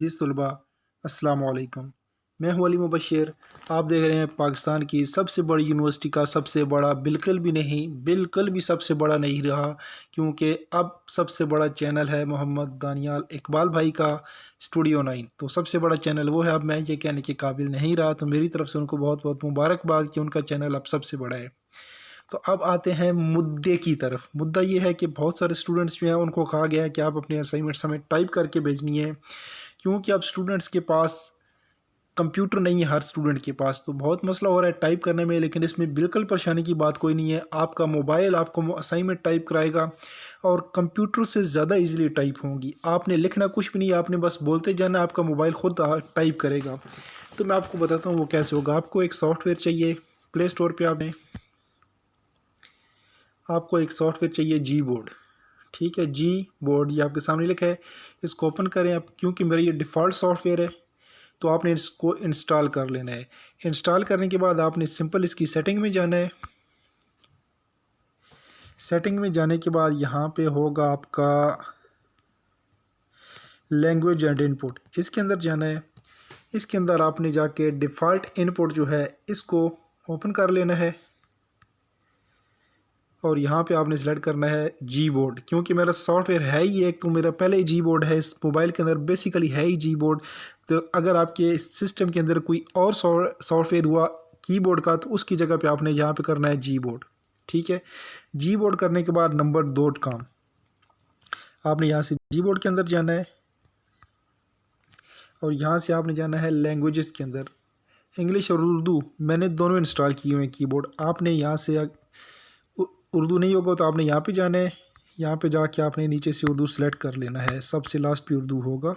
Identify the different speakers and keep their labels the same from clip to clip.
Speaker 1: अज़ीज़ तलबा अस्सलाम वालेकुम। मैं हूं अली मुबश्शिर। आप देख रहे हैं पाकिस्तान की सबसे बड़ी यूनिवर्सिटी का सबसे बड़ा, बिल्कुल भी सबसे बड़ा नहीं रहा, क्योंकि अब सबसे बड़ा चैनल है मोहम्मद दानियाल इकबाल भाई का स्टूडियो 9। तो सबसे बड़ा चैनल वो है, अब मैं ये कहने के काबिल नहीं रहा। तो मेरी तरफ से उनको बहुत बहुत मुबारकबाद कि उनका चैनल अब सबसे बड़ा है। तो अब आते हैं मुद्दे की तरफ। मुद्दा ये है कि बहुत सारे स्टूडेंट्स जो हैं उनको कहा गया है कि आप अपनी असाइनमेंट्स हमें टाइप करके भेजनी है, क्योंकि अब स्टूडेंट्स के पास कंप्यूटर नहीं है, हर स्टूडेंट के पास। तो बहुत मसला हो रहा है टाइप करने में, लेकिन इसमें बिल्कुल परेशानी की बात कोई नहीं है। आपका मोबाइल आपको असाइनमेंट टाइप कराएगा और कंप्यूटर से ज़्यादा इजीली टाइप होंगी। आपने लिखना कुछ भी नहीं, आपने बस बोलते जाना, आपका मोबाइल खुद टाइप करेगा। तो मैं आपको बताता हूँ वो कैसे होगा। आपको एक सॉफ्टवेयर चाहिए, प्ले स्टोर पर आपको एक सॉफ्टवेयर चाहिए जी बोर्ड। ठीक है, जी बोर्ड ये आपके सामने लिखा है। इसको ओपन करें आप, क्योंकि मेरा ये डिफ़ॉल्ट सॉफ्टवेयर है तो आपने इसको इंस्टॉल कर लेना है। इंस्टॉल करने के बाद आपने सिंपल इसकी सेटिंग में जाना है। सेटिंग में जाने के बाद यहाँ पे होगा आपका लैंग्वेज एंड इनपुट, इसके अंदर जाना है। इसके अंदर आपने जाके डिफ़ॉल्ट इनपुट जो है इसको ओपन कर लेना है और यहाँ पे आपने सेलेक्ट करना है जी बोर्ड। क्योंकि मेरा सॉफ्टवेयर है ही एक, तो मेरा पहले ही जी बोर्ड है इस मोबाइल के अंदर, बेसिकली है ही जी बोर्ड। तो अगर आपके सिस्टम के अंदर कोई और सॉफ्टवेयर हुआ कीबोर्ड का, तो उसकी जगह पे आपने यहाँ पे करना है जी बोर्ड। ठीक है, जी बोर्ड करने के बाद नंबर 2 काम, आपने यहाँ से जी बोर्ड के अंदर जाना है और यहाँ से आपने जाना है लैंग्वेजेस के अंदर। इंग्लिश और उर्दू मैंने दोनों इंस्टॉल किए हुए हैं कीबोर्ड। आपने यहाँ से उर्दू नहीं होगा तो आपने यहाँ पे जाना है। यहाँ पे जाके आपने नीचे से उर्दू सेलेक्ट कर लेना है, सबसे लास्ट पे उर्दू होगा।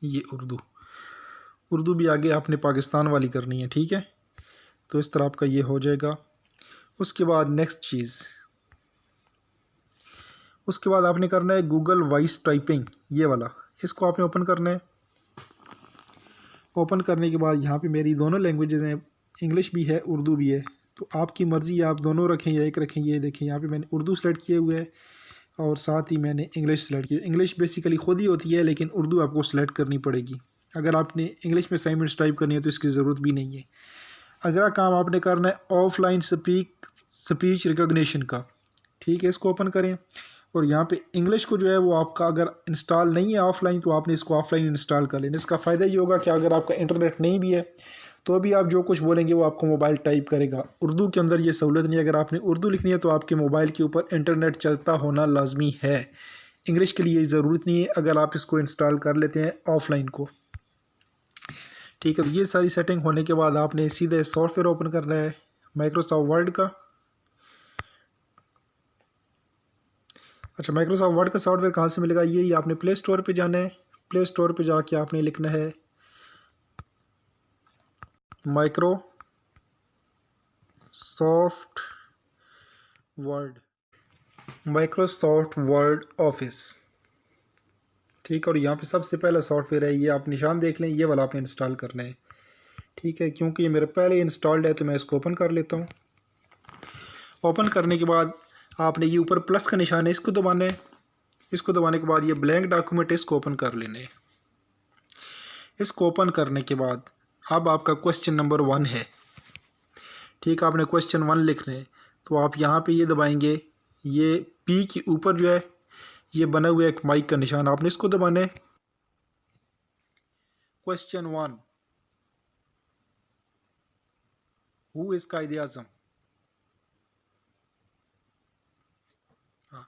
Speaker 1: ये उर्दू, उर्दू भी आगे आपने पाकिस्तान वाली करनी है। ठीक है, तो इस तरह आपका ये हो जाएगा। उसके बाद नेक्स्ट चीज़, उसके बाद आपने करना है गूगल वॉइस टाइपिंग, ये वाला, इसको आपने ओपन करना है। ओपन करने के बाद यहाँ पे मेरी दोनों लैंग्वेजेज़ हैं, इंग्लिश भी है उर्दू भी है। तो आपकी मर्ज़ी, आप दोनों रखें या एक रखें। ये देखें यहाँ पे मैंने उर्दू सेलेक्ट किए हुए है और साथ ही मैंने इंग्लिश सेलेक्ट की। इंग्लिश बेसिकली खुद ही होती है, लेकिन उर्दू आपको सेलेक्ट करनी पड़ेगी। अगर आपने इंग्लिश में असाइनमेंट्स टाइप करनी है तो इसकी ज़रूरत भी नहीं है। अगला काम आपने करना है ऑफलाइन स्पीच रिकॉग्निशन का। ठीक है, इसको ओपन करें और यहाँ पे इंग्लिश को जो है वो आपका अगर इंस्टॉल नहीं है ऑफलाइन, तो आपने इसको ऑफलाइन इंस्टॉल कर लेना। इसका फ़ायदा ये होगा कि अगर आपका इंटरनेट नहीं भी है तो भी आप जो कुछ बोलेंगे वो आपको मोबाइल टाइप करेगा। उर्दू के अंदर ये सहूलत नहीं है। अगर आपने उर्दू लिखनी है तो आपके मोबाइल के ऊपर इंटरनेट चलता होना लाजमी है। इंग्लिश के लिए ज़रूरत नहीं है अगर आप इसको इंस्टॉल कर लेते हैं ऑफलाइन को। ठीक है, तो ये सारी सेटिंग होने के बाद आपने सीधे सॉफ्टवेयर ओपन करना है माइक्रोसॉफ्ट वर्ड का। अच्छा, माइक्रोसॉफ्ट वर्ड का सॉफ्टवेयर कहाँ से मिलेगा? ये आपने प्ले स्टोर पे जाना है। प्ले स्टोर पे जाके आपने लिखना है Microsoft word, Microsoft word office. ठीक है, और यहाँ पे सबसे पहला सॉफ्टवेयर है, ये आप निशान देख लें, ये वाला आपने इंस्टॉल करना है। ठीक है, क्योंकि ये मेरे पहले इंस्टॉल्ड है तो मैं इसको ओपन कर लेता हूँ। ओपन करने के बाद आपने ये ऊपर प्लस का निशान है, इसको दबाना है। इसको दबाने के बाद ये ब्लैंक डॉक्यूमेंट है, इसको ओपन कर लेने हैं। इसको ओपन करने के बाद अब आपका क्वेश्चन नंबर 1 है। ठीक है, आपने क्वेश्चन 1 लिखना है तो आप यहाँ पे ये दबाएंगे। ये पी के ऊपर जो है ये बना हुआ है एक माइक का निशान, आपने इसको दबाना है। क्वेश्चन 1, हु इज़ कायदे आज़म? हाँ,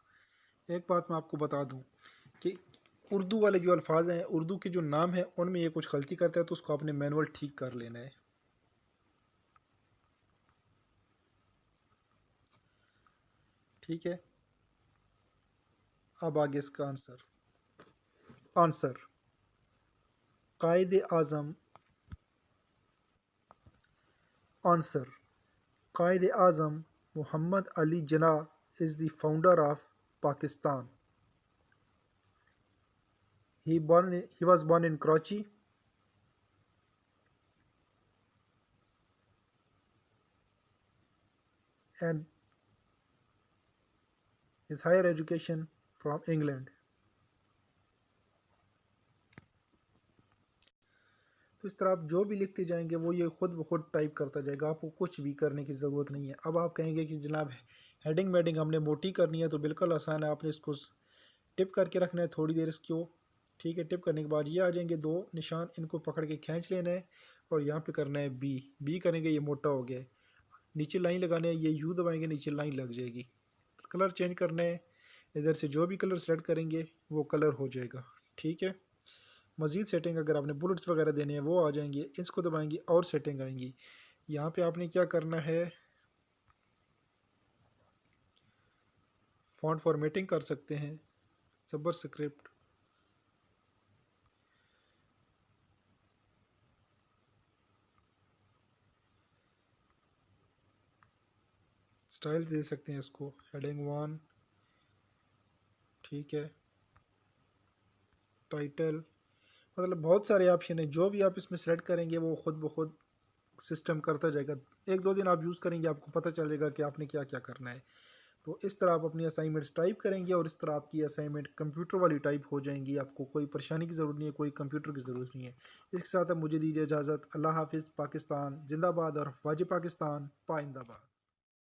Speaker 1: एक बात मैं आपको बता दूं कि उर्दू वाले जो अल्फाज हैं, उर्दू के जो नाम हैं, उनमें ये कुछ गलती करता है तो उसको आपने मैनुअल ठीक कर लेना है। ठीक है, अब आगे इसका answer. Answer, Quaid Azam. Answer, Quaid Azam Mohammad Ali Jinnah is the founder of Pakistan. He was born in Karachi and his higher education from England. तो इस तरह आप जो भी लिखते जाएंगे वो ये खुद ब खुद टाइप करता जाएगा, आपको कुछ भी करने की ज़रूरत नहीं है। अब आप कहेंगे कि जनाब हेडिंग वेडिंग हमने मोटी करनी है, तो बिल्कुल आसान है, आपने इसको टिप करके रखना है थोड़ी देर इसको। ठीक है, टिप करने के बाद ये आ जाएंगे दो निशान, इनको पकड़ के खींच लेना है और यहाँ पे करना है बी। बी करेंगे, ये मोटा हो गया है। नीचे लाइन लगाने है, ये यू दबाएंगे, नीचे लाइन लग जाएगी। कलर चेंज करना है, इधर से जो भी कलर सेलेक्ट करेंगे वो कलर हो जाएगा। ठीक है, मज़ीद सेटिंग अगर आपने बुलेट्स वगैरह देने हैं वो आ जाएंगे, इसको दबाएंगे और सेटिंग आएंगी। यहाँ पे आपने क्या करना है, फ़ॉन्ट फॉर्मेटिंग कर सकते हैं, सबर स्क्रिप्ट, स्टाइल दे सकते हैं इसको, हेडिंग 1। ठीक है, टाइटल, मतलब बहुत सारे ऑप्शन है, जो भी आप इसमें सेलेक्ट करेंगे वो खुद ब खुद सिस्टम करता जाएगा। एक दो दिन आप यूज़ करेंगे, आपको पता चलेगा कि आपने क्या क्या करना है। तो इस तरह आप अपनी असाइनमेंट्स टाइप करेंगे और इस तरह आपकी असाइनमेंट कंप्यूटर वाली टाइप हो जाएंगी, आपको कोई परेशानी की ज़रूरत नहीं है, कोई कंप्यूटर की ज़रूरत नहीं है। इसके साथ अब मुझे दीजिए इजाज़त। अल्लाह हाफिज़। पाकिस्तान जिंदाबाद और ख्वाजा पाकिस्तान पाइंदाबाद।